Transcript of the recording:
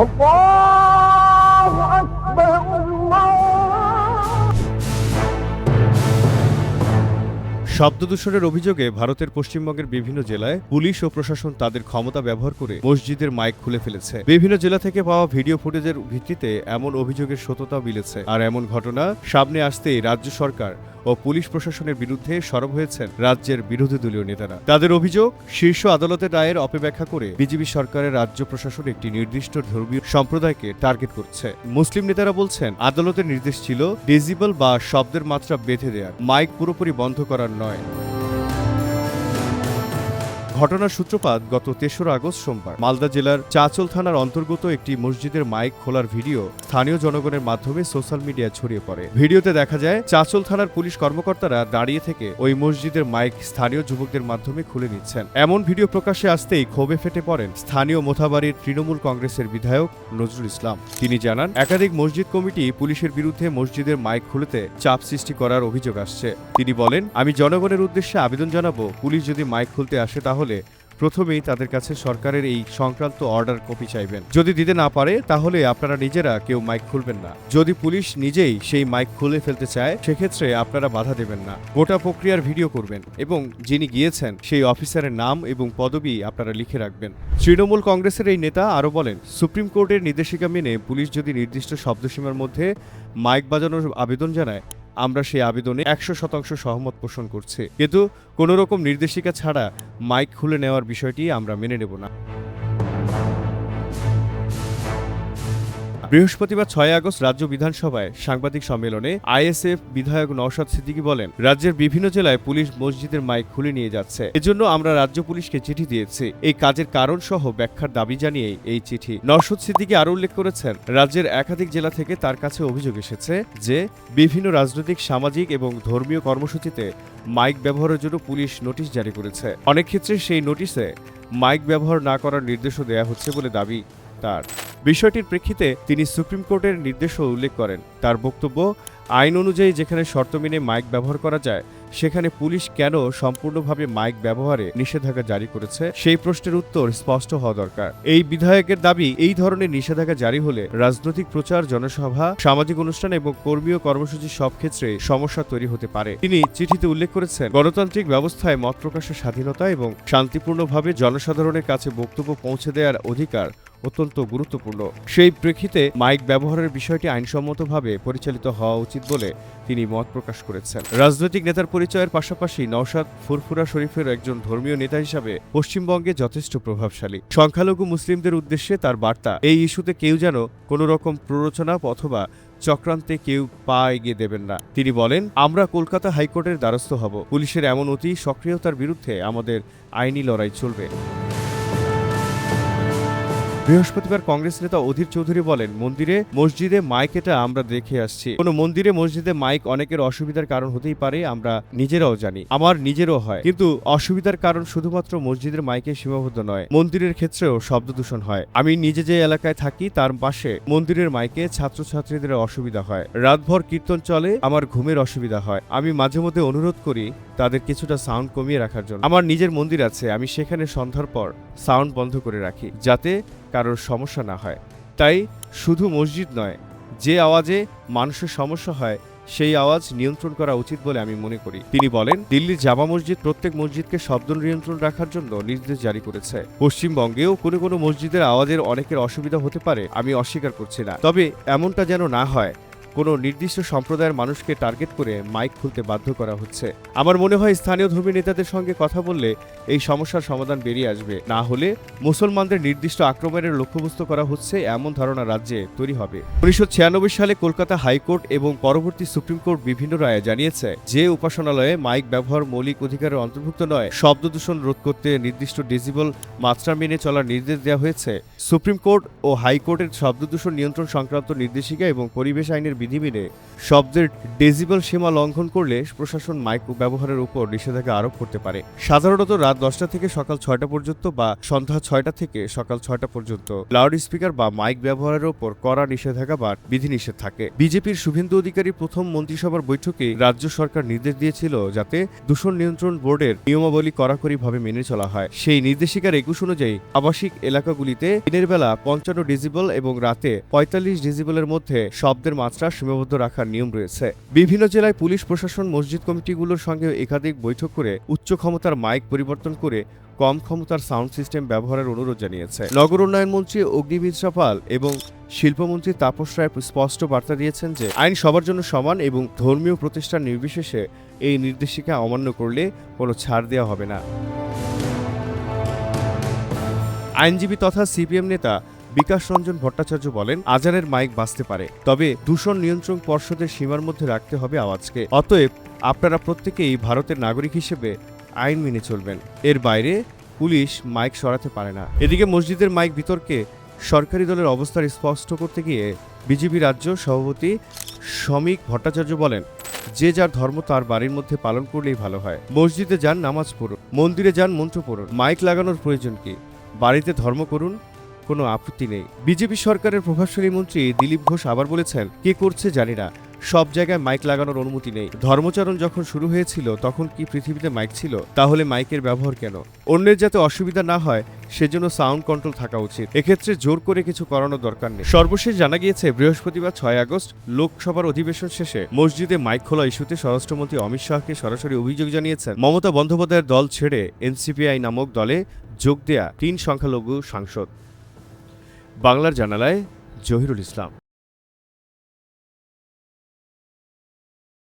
আল্লাহু আকবার, আল্লাহ। শব্দ দূষণের অভিযোগে ভারতের পশ্চিমবঙ্গের বিভিন্ন জেলায় পুলিশ ও প্রশাসন তাদের ক্ষমতা ব্যবহার করে মসজিদের মাইক খুলে ফেলেছে। বিভিন্ন জেলা থেকে পাওয়া ভিডিও ফুটেজের ভিত্তিতে এমন অভিযোগের সত্যতা মিলেছে। আর এমন ঘটনা সামনে আসতেই রাজ্য সরকার ও পুলিশ প্রশাসনের বিরুদ্ধে সরব হয়েছেন রাজ্যের বিরোধী দলীয় নেতারা। তাদের অভিযোগ, শীর্ষ আদালতের রায়ের অপব্যাখ্যা করে বিজেপি সরকারের রাজ্য প্রশাসন একটি নির্দিষ্ট ধর্মীয় সম্প্রদায়কে টার্গেট করছে। মুসলিম নেতারা বলছেন, আদালতের নির্দেশ ছিল ডেসিবেল বা শব্দের মাত্রা বেঁধে দেওয়ার, মাইক পুরোপুরি বন্ধ করার নয়। ঘটনার সূত্রপাত গত ৩রা আগস্ট সোমবার মালদা জেলার চাঁচল থানার অন্তর্গত একটি মসজিদের মাইক খোলার ভিডিও স্থানীয় জনগণের মাধ্যমে সোশ্যাল মিডিয়ায় ছড়িয়ে পড়ে। ভিডিওতে দেখা যায় চাঁচল থানার পুলিশ কর্মকর্তারা দাঁড়িয়ে থেকে ওই মসজিদের মাইক স্থানীয় যুবকদের মাধ্যমে খুলে নিচ্ছেন। এমন ভিডিও প্রকাশ্যে আসতেই ক্ষোভে ফেটে পড়েন স্থানীয় মোথাবাড়ির তৃণমূল কংগ্রেসের বিধায়ক নজরুল ইসলাম। তিনি জানান, একাধিক মসজিদ কমিটি পুলিশের বিরুদ্ধে মসজিদের মাইক খুলতে চাপ সৃষ্টি করার অভিযোগ আসছে। তিনি বলেন, আমি জনগণের উদ্দেশ্যে আবেদন জানাবো, পুলিশ যদি মাইক খুলতে আসে তাহলে প্রথমেই তাদের কাছে সরকারের এই সংক্রান্ত অর্ডার কপি চাইবেন। যদি দিতে না পারে তাহলে আপনারা নিজেরা কেউ মাইক খুলবেন না। যদি পুলিশ নিজেই সেই মাইক খুলে ফেলতে চায় সেক্ষেত্রে আপনারা বাধা দেবেন না। গোটা প্রক্রিয়ার ভিডিও করবেন এবং যিনি গিয়েছেন সেই অফিসারের নাম এবং পদবি আপনারা লিখে রাখবেন। তৃণমূল কংগ্রেসের এই নেতা আরও বলেন, সুপ্রিম কোর্টের নির্দেশিকা মেনে পুলিশ যদি নির্দিষ্ট শব্দসীমার মধ্যে মাইক বাজানোর আবেদন জানায়, আমরা সেই আবেদনে ১০০% সহমত পোষণ করছি, কিন্তু কোনো রকম নির্দেশিকা ছাড়া মাইক খুলে নেওয়ার বিষয়টি আমরা মেনে নেব না। বৃহস্পতিবার ৬ আগস্ট রাজ্য বিধানসভায় সাংবাদিক সম্মেলনে আইএসএফ বিধায়ক নওশাদ সিদ্দিকী বলেন, রাজ্যের বিভিন্ন জেলায় পুলিশ মসজিদের মাইক খুলে নিয়ে যাচ্ছে। এজন্য আমরা রাজ্য পুলিশকে চিঠি দিয়েছি। এই কাজের কারণ সহ ব্যাখ্যার দাবি জানিয়ে এই চিঠি। নওশাদ সিদ্দিকী আরও উল্লেখ করেছেন, রাজ্যের একাধিক জেলা থেকে তার কাছে অভিযোগ এসেছে যে বিভিন্ন রাজনৈতিক, সামাজিক এবং ধর্মীয় কর্মসূচিতে মাইক ব্যবহারের জন্য পুলিশ নোটিশ জারি করেছে। অনেক ক্ষেত্রে সেই নোটিশে মাইক ব্যবহার না করার নির্দেশও দেওয়া হচ্ছে বলে দাবি তার। বিষয়টির প্রেক্ষিতে তিনি সুপ্রিম কোর্টের নির্দেশও উল্লেখ করেন। তার বক্তব্য, আইন অনুযায়ী যেখানে শর্ত মেনে মাইক ব্যবহার করা যায় সেখানে পুলিশ কেন সম্পূর্ণভাবে মাইক ব্যবহারে নিষেধাজ্ঞা জারি করেছে, সেই প্রশ্নের উত্তর স্পষ্ট হওয়া দরকার। এই বিধায়কের দাবি, এই ধরনের নিষেধাজ্ঞা জারি হলে রাজনৈতিক প্রচার, জনসভা, সামাজিক অনুষ্ঠান এবং কর্মীয় কর্মসূচি সব ক্ষেত্রে সমস্যা তৈরি হতে পারে। তিনি চিঠিতে উল্লেখ করেছেন, গণতান্ত্রিক ব্যবস্থায় মত প্রকাশের স্বাধীনতা এবং শান্তিপূর্ণভাবে জনসাধারণের কাছে বক্তব্য পৌঁছে দেওয়ার অধিকার অত্যন্ত গুরুত্বপূর্ণ। সেই প্রেক্ষিতে মাইক ব্যবহারের বিষয়টি আইনসম্মতভাবে পরিচালিত হওয়া উচিত বলে তিনি মত প্রকাশ করেছেন। রাজনৈতিক নেতার পরিচয়ের পাশাপাশি নওশাদ ফুরফুরা শরীফের একজন ধর্মীয় নেতা হিসাবে পশ্চিমবঙ্গে যথেষ্ট প্রভাবশালী। সংখ্যালঘু মুসলিমদের উদ্দেশ্যে তার বার্তা, এই ইস্যুতে কেউ যেন কোনো রকম প্ররোচনা অথবা চক্রান্তে কেউ পা এগিয়ে দেবেন না। তিনি বলেন, আমরা কলকাতা হাইকোর্টের দ্বারস্থ হব। পুলিশের এমন অতি সক্রিয়তার বিরুদ্ধে আমাদের আইনি লড়াই চলবে। বৃহস্পতিবার কংগ্রেস নেতা অধীর চৌধুরী বলেন, মন্দিরে মসজিদে মাইক এটা আমরা দেখে আসছি। কোনো মন্দিরে মসজিদে মাইক অনেকের অসুবিধার কারণ হতেই পারে, আমরা নিজেরাও জানি, আমার নিজেরও হয়। কিন্তু অসুবিধার কারণ শুধুমাত্র মসজিদের মাইকে সীমাবদ্ধ নয়, মন্দিরের ক্ষেত্রেও শব্দ দূষণ হয়। আমি নিজে যে এলাকায় থাকি তার পাশে মন্দিরের মাইকে ছাত্রছাত্রীদের অসুবিধা হয়, রাতভর কীর্তন চলে, আমার ঘুমের অসুবিধা হয়। আমি মাঝে মধ্যে অনুরোধ করি তাদের কিছুটা সাউন্ড কমিয়ে রাখার জন্য। আমার নিজের মন্দির আছে, আমি সেখানে সন্ধ্যার পর সাউন্ড বন্ধ করে রাখি যাতে কারোর সমস্যা না হয়। তাই শুধু মসজিদ নয়, যে আওয়াজে মানুষের সমস্যা হয় সেই আওয়াজ নিয়ন্ত্রণ করা উচিত বলে আমি মনে করি। তিনি বলেন, দিল্লির জামা মসজিদ প্রত্যেক মসজিদকে শব্দ নিয়ন্ত্রণ রাখার জন্য নির্দেশ জারি করেছে। পশ্চিমবঙ্গেও কোনো কোনো মসজিদের আওয়াজের অনেকের অসুবিধা হতে পারে, আমি অস্বীকার করছি না। তবে এমনটা যেন না হয় কোনো নির্দিষ্ট সম্প্রদায়ের মানুষকে টার্গেট করে মাইক খুলতে বাধ্য করা হচ্ছে। আমার মনে হয় স্থানীয় ধর্মীয় নেতাদের সঙ্গে কথা বললে এই সমস্যার সমাধান বেরিয়ে আসবে। না হলে মুসলমানদের নির্দিষ্ট আক্রমণের লক্ষ্যবস্তু করা হচ্ছে এমন ধারণা রাজ্যে তৈরি হবে। ১৯৯৬ সালে কলকাতা হাইকোর্ট এবং পরবর্তী সুপ্রিম কোর্ট বিভিন্ন রায়ে জানিয়েছে, যে উপাসনালয়ে মাইক ব্যবহার মৌলিক অধিকারের অন্তর্ভুক্ত নয়, শব্দ দূষণ রোধ করতে নির্দিষ্ট ডেসিবেল মাত্রা মেনে চলার নির্দেশ দেওয়া হয়েছে। সুপ্রিম কোর্ট ও হাইকোর্টের শব্দ দূষণ নিয়ন্ত্রণ সংক্রান্ত নির্দেশিকা এবং পরিবেশ আইনের বিধি মেনে শব্দের ডেসিবেল সীমা লঙ্ঘন করলে প্রশাসন মাইক ব্যবহারের উপর নিষেধাজ্ঞা আরোপ করতে পারে। সাধারণত রাত 10টা থেকে সকাল 6টা পর্যন্ত বা সন্ধ্যা 6টা থেকে সকাল 6টা পর্যন্ত লাউড স্পিকার বা মাইক ব্যবহারের উপর কড়া নিষেধাজ্ঞা বা বিধিনিষেধ থাকে। বিজেপির শুভেন্দু অধিকারী প্রথম মন্ত্রিসভার বৈঠকে রাজ্য সরকার নির্দেশ দিয়েছিল যাতে দূষণ নিয়ন্ত্রণ বোর্ডের নিয়মাবলী কড়াকড়িভাবে মেনে চলা হয়। সেই নির্দেশিকার 21 অনুযায়ী আবাসিক এলাকাগুলিতে দিনের বেলা 55 ডেসিবেল এবং রাতে 45 ডেসিবেলের মধ্যে শব্দের মাত্রা সীমাবদ্ধ রাখার নিয়ম রয়েছে। বিভিন্ন জেলায় পুলিশ প্রশাসন মসজিদ কমিটিগুলোর সঙ্গে একাধিক বৈঠক করে উচ্চ ক্ষমতার মাইক পরিবর্তন করে কম ক্ষমতার সাউন্ড সিস্টেম ব্যবহারের অনুরোধ জানিয়েছে। নগর উন্নয়ন মন্ত্রী অগ্নিমিত্রা পাল এবং শিল্পমন্ত্রী তাপস রায় স্পষ্ট বার্তা দিয়েছেন যে আইন সবার জন্য সমান এবং ধর্মীয় প্রতিষ্ঠান নির্বিশেষে এই নির্দেশিকা অমান্য করলে কোনো ছাড় দেওয়া হবে না। আইনজীবী তথা সিপিএম নেতা বিকাশ রঞ্জন ভট্টাচার্য বলেন, আজানের মাইক বাজতে পারে, তবে দূষণ নিয়ন্ত্রণ পর্ষদের সীমার মধ্যে রাখতে হবে আওয়াজকে। অতএব আপনারা প্রত্যেকেই ভারতের নাগরিক হিসেবে আইন মেনে চলবেন, এর বাইরে পুলিশ মাইক সরাতে পারে না। এদিকে মসজিদের মাইক বিতর্কে সরকারি দলের অবস্থান স্পষ্ট করতে গিয়ে বিজেপি রাজ্য সভাপতি শ্রমিক ভট্টাচার্য বলেন, যে যার ধর্ম তার বাড়ির মধ্যে পালন করলেই ভালো হয়। মসজিদে যান, নামাজ পড়ুন, মন্দিরে যান, মন্ত্র পড়ুন, মাইক লাগানোর প্রয়োজন কি? বাড়িতে ধর্ম করুন, কোনো আপত্তি নেই। বিজেপি সরকারের প্রভাবশালী মন্ত্রী দিলীপ ঘোষ আবার বলেছেন, কে করছে জানি না, সব জায়গায় মাইক লাগানোর অনুমতি নেই। ধর্মচরণ যখন শুরু হয়েছিল তখন কি পৃথিবীতে মাইক ছিল? তাহলে মাইকের ব্যবহার কেন? অন্যের যাতে অসুবিধা না হয় সেজন্য সাউন্ড কন্ট্রোল থাকা উচিত। এক্ষেত্রে জোর করে কিছু করানোর দরকার নেই। সর্বশেষ জানা গিয়েছে, বৃহস্পতিবার 6 আগস্ট লোকসভার অধিবেশন শেষে মসজিদে মাইক খোলা ইস্যুতে স্বরাষ্ট্রমন্ত্রী অমিত শাহকে সরাসরি অভিযোগ জানিয়েছেন মমতা বন্দ্যোপাধ্যায়ের দল ছেড়ে এনসিপিআই নামক দলে যোগ দেয়া 3 সংখ্যালঘু সাংসদ। বাংলার জানালায় জহিরুল ইসলাম।